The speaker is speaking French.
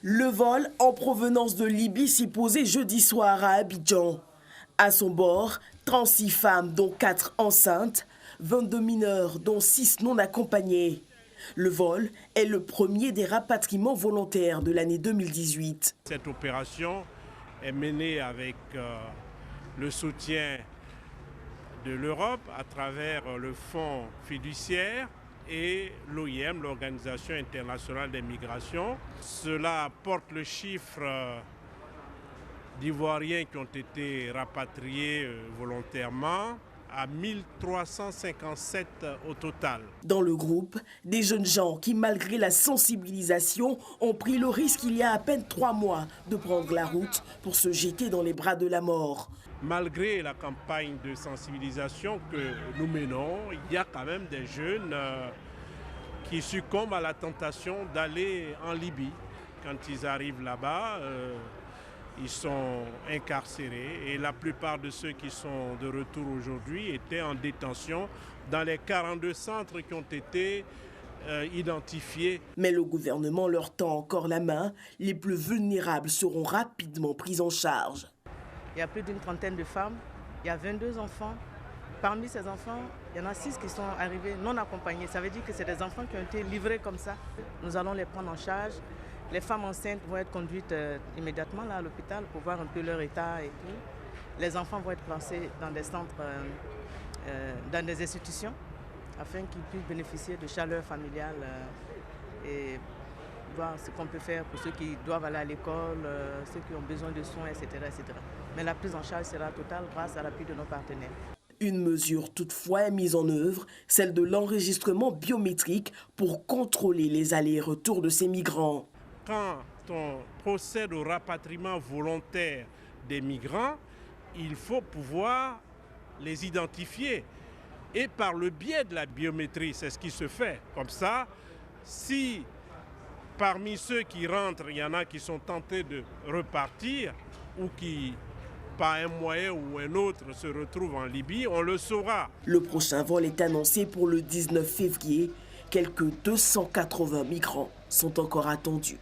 Le vol en provenance de Libye s'y posait jeudi soir à Abidjan. À son bord, 36 femmes dont 4 enceintes, 22 mineurs dont 6 non accompagnés. Le vol est le premier des rapatriements volontaires de l'année 2018. Cette opération est menée avec le soutien de l'Europe à travers le Fonds fiduciaire et l'OIM, l'Organisation internationale des migrations. Cela porte le chiffre d'Ivoiriens qui ont été rapatriés volontairement à 1357 au total. Dans le groupe, des jeunes gens qui, malgré la sensibilisation, ont pris le risque il y a à peine 3 mois de prendre la route pour se jeter dans les bras de la mort. Malgré la campagne de sensibilisation que nous menons, il y a quand même des jeunes qui succombent à la tentation d'aller en Libye. Quand ils arrivent là-bas, ils sont incarcérés et la plupart de ceux qui sont de retour aujourd'hui étaient en détention dans les 42 centres qui ont été identifiés. Mais le gouvernement leur tend encore la main. Les plus vulnérables seront rapidement pris en charge. Il y a plus d'une trentaine de femmes, il y a 22 enfants. Parmi ces enfants, il y en a 6 qui sont arrivés non accompagnés. Ça veut dire que c'est des enfants qui ont été livrés comme ça. Nous allons les prendre en charge. Les femmes enceintes vont être conduites immédiatement là, à l'hôpital pour voir un peu leur état et tout. Les enfants vont être placés dans des centres, dans des institutions, afin qu'ils puissent bénéficier de chaleur familiale et voir ce qu'on peut faire pour ceux qui doivent aller à l'école, ceux qui ont besoin de soins, etc., etc. Mais la prise en charge sera totale grâce à l'appui de nos partenaires. Une mesure toutefois est mise en œuvre, celle de l'enregistrement biométrique pour contrôler les allers-retours de ces migrants. Quand on procède au rapatriement volontaire des migrants, il faut pouvoir les identifier. Et par le biais de la biométrie, c'est ce qui se fait. Comme ça, si parmi ceux qui rentrent, il y en a qui sont tentés de repartir ou qui, par un moyen ou un autre, se retrouvent en Libye, on le saura. Le prochain vol est annoncé pour le 19 février. Quelques 280 migrants sont encore attendus.